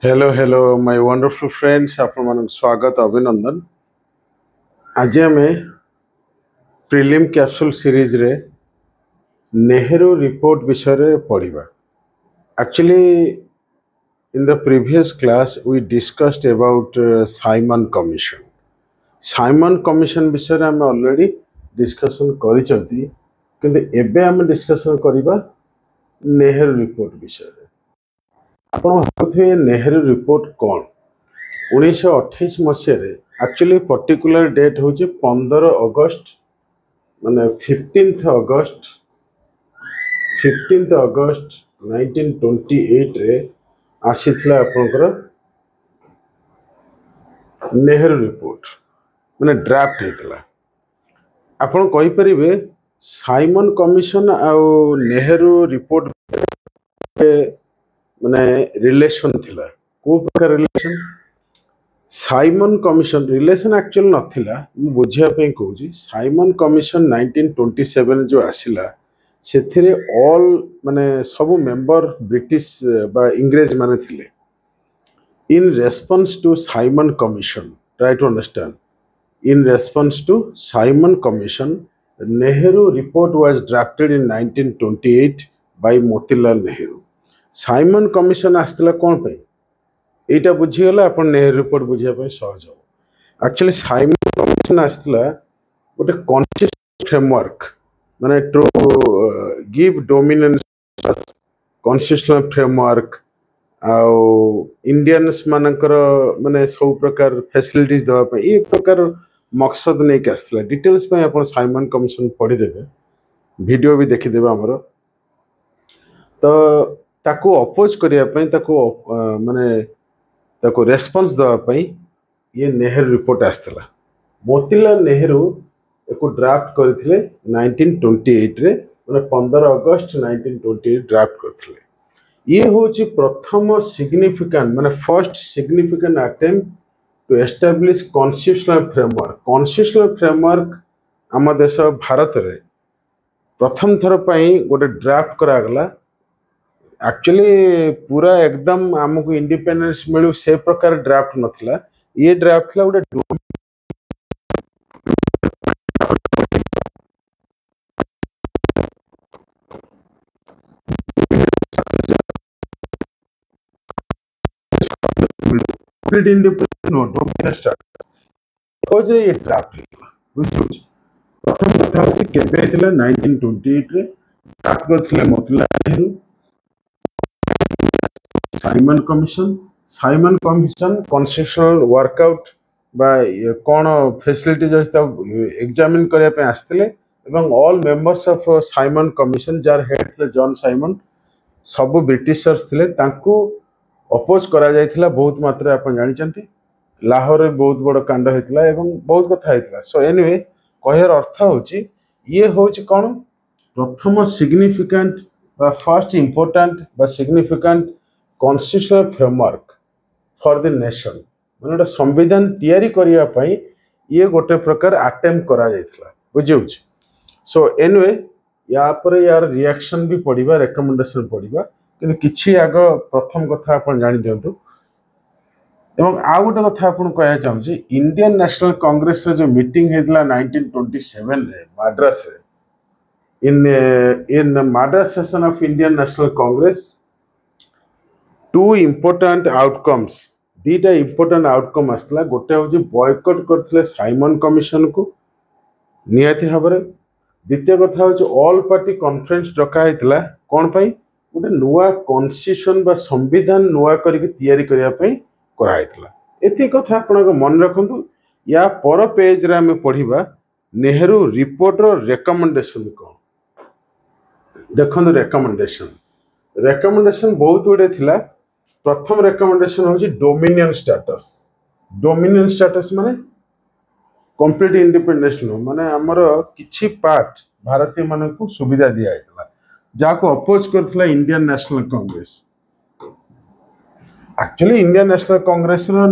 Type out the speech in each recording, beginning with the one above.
Hello my wonderful friends आपण मान स्वागत अभिनंदन। आज आम प्रिलिम कैप्सूल सीरीज रे नेहरू रिपोर्ट विषय रे पढ़िबा। Actually in the previous class we discussed about Simon commission. Simon commission विषय रे आम ऑलरेडी डिस्कशन करिसंती, किंतु एबे आम डिस्कशन करिबा नेहरू रिपोर्ट विषय रे। आपण भाबुथिबे नेहरू रिपोर्ट कौन? 1928 मसीह एक्चुअली पर्टिकुलर डेट हूँ 15 अगस्त माने 15 अगस्त 1928 रे आसीथिला आपनकर नेहरू रिपोर्ट माने ड्राफ्ट हेतला। आपण कहि परिबे साइमन कमिशन आउ नेहरू रिपोर्ट माने रिलेशन थिला। को प्रकार relation? Simon commission relation actual नथिला, बुझिया पे कहूँ। साइमन कमिशन 1927 जो आसिला सेथिरे ऑल माने सब मेंबर ब्रिटिश बा इंग्रेज माने थिले। In response to Simon commission, try to understand, in response to Simon commission Nehru report was drafted in 1928 by Motilal Nehru. Simon commission आस्तिला कोन पे? एटा बुझीगला अपन नेहरू रिपोर्ट बुझिया पे सहज हो। एक्चुअली साइमन कमिशन आस्तिला गोटे कॉन्स्टिट्यूशनल फ्रेमवर्क माने to give dominance constitutional framework आउ इंडियंस मानकर माने सब प्रकार फैसिलिटीज दवा पे ए प्रकार मकसद नहीं के आस्तिला। डिटेल्स पे अपन साइमन कमिशन पढ़ी देबे, वीडियो भी देखि देबे हमरो। तो ताको अपोज करिया पे ताको माने ताको रेस्पॉन्स दवा पे ये नेहरू रिपोर्ट आस्तिला। मोतीलाल नेहरू एको ड्राफ्ट करथिले 1928 रे माने 15 अगस्त 1928 ड्राफ्ट करथिले। ये होची प्रथम सिग्निफिकेंट माने first significant attempt to establish constitutional framework. Constitutional framework आम देश भारत रे प्रथम थर पई गोटे ड्राफ्ट करा गला। एक्चुअली पूरा एकदम आमको इंडिपेंडेंस मिलू से प्रकार ड्राफ्ट नथिला। ये ड्राफ्ट ला गोटे ये ड्राफ्ट प्रथम कथा होची केबे हेतिला 1928 रे ड्राफ्ट करथिले Motilal Nehru. Simon commission constitutional workout बा कौन फैसिलिटीज एग्जामिन करने पे आसते एवं all members of Simon commission jar head थे जॉन साइमन सब ब्रिटिशर्स थे तांको अपोज करा जायथिला बहुत मात्रा अपन जानिचंती। लाहौर रे बहुत बड़ कांड हेतिला एवं बहुत कथा हेतिला। सो एनीवे कहर अर्थ होची ये होची कोन प्रथम सिग्निफिकेंट बा फर्स्ट इंपोर्टेंट बा significant constitutional framework for the nation माने संविधान तैयारी करिया पई ये गोटे प्रकार अटेम्प्ट करा जायथिला। बुझिउछ? सो एनीवे या पर यार रिएक्शन भी पड़िबा, रिकमेंडेशन पड़िबा, किंतु किछि आग प्रथम कथा अपन जानि दियंतु। एवं आ गोटे कथा अपन कहया चाहूची इंडियन नेशनल कांग्रेस रे जो मीटिंग हेतला 1927 रे मद्रास रे in Madras session of Indian National Congress two important outcomes, दीटा इम्पोर्टेंट आउटकम आसला। गोटे हूँ बॉयकट करथिले साइमन कमिशन को निहाती भाव। द्वितीय कथा हूँ ऑल पार्टी कॉन्फ्रेंस डका हेतिला कौन पाई? गोटे नुआ कॉन्स्टिट्यूशन बा संविधान नुआ करके तैयारी करिया पई करा हेतिला। एति कथा आपन मन रखंतु। या पर पेज रे हम पढ़िबा नेहरू रिपोर्ट रो रिकमेंडेशन को। देखंतु रिकमेंडेशन बहुत गुडे थिला। प्रथम रिकमेंडेशन हूँ डोमिनियन स्टेटस। डोमिनियन स्टेटस माने कंप्लीट इंडिपेंडेंस नो माने हमर किछि पार्ट भारतीय माने को सुविधा दिया हेतला जाको अपोज करथला Indian National Congress. Actually Indian National Congress रो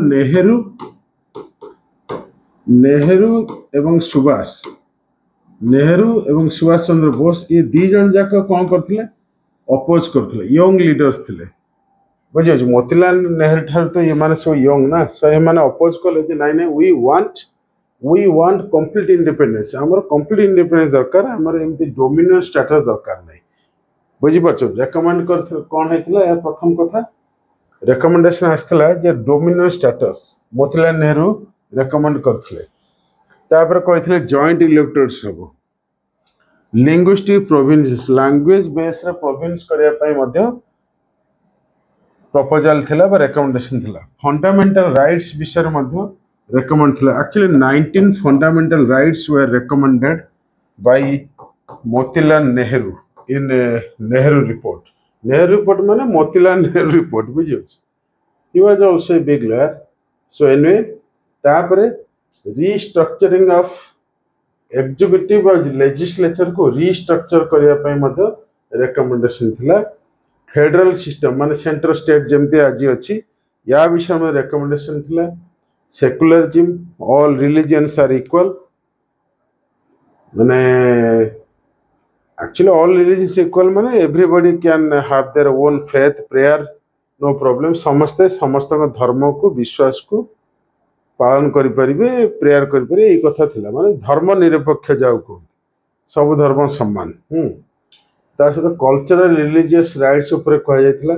नेहरू एवं सुभाष चंद्र बोस ये दी जन जाक कोन करथिले? अपोज करथिले। यंग लीडर्स थिले। बुझे मोतीलाल नेहरू ठार तो ये माने सब यंग ना सो ये माने अपोज कले जे नाइ नाइ वी वांट कंप्लीट इंडिपेंडेंस हमर कंप्लीट इंडिपेंडेंस दरकार हमर एमती डोमिनेंट स्टेटस दरकार नै बुझी परछो रेकमेंड कर कोन हेतिला या प्रथम कथा रेकमेंडेशन आस्तला जे dominant status Motilal Nehru recommend करथिले तापर कहिथिले जॉइंट इलेक्टोरेट्स हबो लिंग्विस्टिक प्रोविंसेस लैंग्वेज बेस रे प्रोविंस करिया पई मध्य प्रपोजल थिला बा रेकमेंडेशन थिला फंडामेंटल राइट्स विषय मध्य recommend थिला actually 19 fundamental rights were recommended by Motilal Nehru in Nehru report माने Motilal Nehru report बुझियो he was also a big lawyer so anyway तापरे restructuring of executive और legislature को restructure करिया पई मध्य recommendation थिला फेडरल सिस्टम माने सेंट्रल स्टेट जेमती आज अछि या विषय में recommendation थिला secularism all religions are equal माने actually all religions equal माने everybody can have their own faith prayer no problem समस्त का धर्म को विश्वास को पालन करि परिबे प्रेयर करि परिबे ए कथा थिला माने धर्म निरपेक्ष जाऊ को सब धर्म सम्मान ता सहित कल्चरल रिलीजियस राइट्स ऊपर कह जायतिला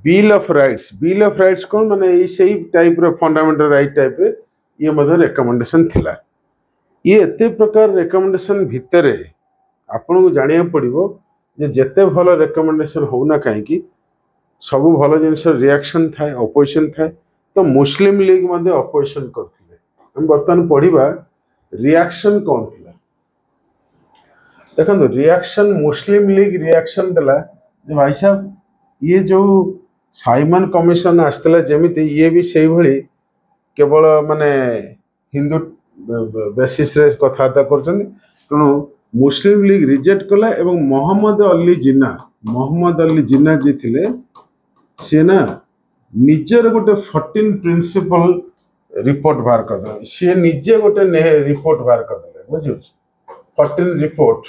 बिल ऑफ राइट्स कौन माने सही टाइप रो फंडामेंटल राइट टाइप रे ये मधर रिकमेंडेशन थिला ये एते प्रकार रिकमेंडेशन भितरे आपन को जानिया पड़िबो जे जते भलो रिकमेंडेशन होना काहे कि सब भलो जिंस रिएक्शन थाए अपोजिशन थाए तो मुस्लिम लीग मध्ये अपोजिशन करथिले हम बर्तन पढिबा रिएक्शन कौन थिला देखो रिएक्शन मुस्लिम लीग रिएक्शन देला जे भाई साहब ये जो साइमन कमिशन आसला जमीती ये भी से भली केवल माने हिंदू बेसिस रे कथार्ता कर तेणु मुस्लिम लीग रिजेक्ट कला एवं मोहम्मद अली जिन्ना जी थिले से ना निजर गोटे 14 प्रिंसिपल रिपोर्ट बाहर कर सी निजे गोटे रिपोर्ट बाहर कर बुझे 14 रिपोर्ट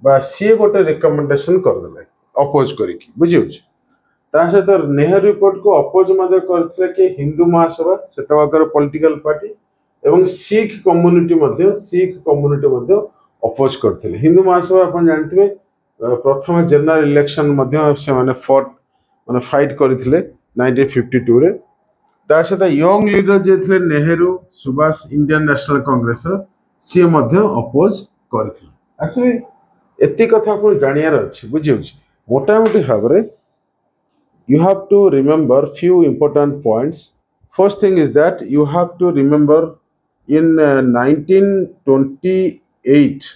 बा सी गोटे रिकमेंडेशन करदे अपोज करिकी बुझे ता सहित नेहरू रिपोर्ट को अपोज मध्य करथिले कि हिंदू महासभा सेतवाकर पॉलिटिकल पार्टी एवं सिख कम्युनिटी मध्य अपोज करथिले हिंदू महासभा अपन जानथिबे प्रथम जनरल इलेक्शन मध्य से माने फॉट माने फाइट करथिले 1952 रे ता सहित यंग लीडर जे थिले नेहरू सुभाष इंडियन नेशनल कांग्रेस से मध्य अपोज करथिले एक्चुअली एति कथा अपन जानियार अछि बुझियो मोटा मोटी भाबरे you have to remember few important points. First thing is that you have to remember in 1928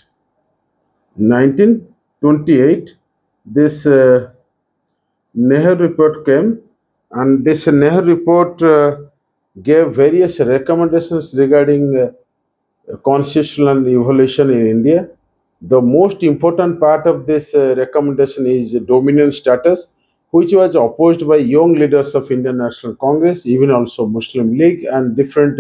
this Nehru report came and this Nehru report gave various recommendations regarding constitutional evolution in India. The most important part of this recommendation is dominant status, which was opposed by young leaders of Indian National Congress, even also Muslim League and different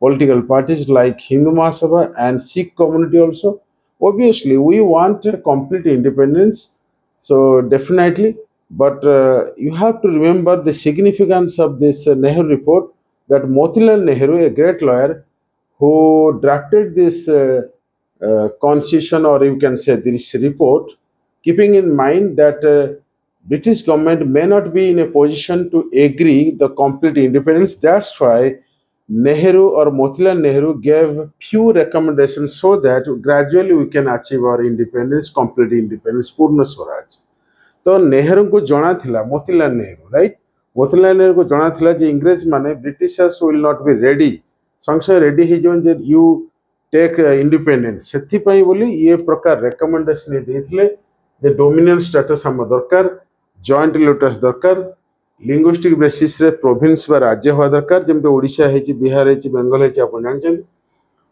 political parties like Hindu Mahasabha and Sikh community also. Obviously, we want complete independence, so definitely, but you have to remember the significance of this Nehru report, that Motilal Nehru, a great lawyer, who drafted this constitution, or you can say this report, keeping in mind that British government may not be in a position to agree the complete independence. That's why Nehru or Motilal Nehru gave few recommendations so that gradually we can achieve our independence, complete independence, Purna Swaraj. तो नेहरू को जना थिला Motilal Nehru, right? Motilal Nehru को जना थिला जे इंग्रेज माने Britishers will not be ready, संशय रेडी ही जोन जे यू टेक इंडिपेंडेंस, सेथि पई बोली ये प्रकार रिकमेंडेशन देथिले जे डोमिनेंट स्टेटस हम दरकार, जॉइंट इलेक्टोरेट्स दरकार, लिंग्विस्टिक बेसिस रे प्रोविंस बा राज्य हुआ दरकार, जेमते ओडिशा हेची, बिहार हेची, बेंगल हेची, आपण जानछन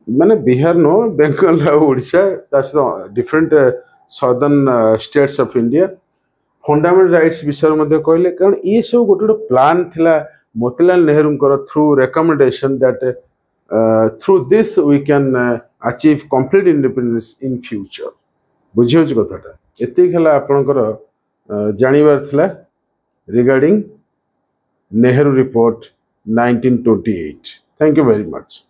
माने बिहार नो बेंगल आ Odisha that's different southern states of India. Fundamental rights विषय मध्य कहले कारण ये सब गोटे प्लान थिला Motilal Nehru through recommendation that through this we can achieve complete independence in future. बुझियो कथाटा एति खला आपनकर जानिबार थिला regarding Nehru Report 1928. Thank you very much.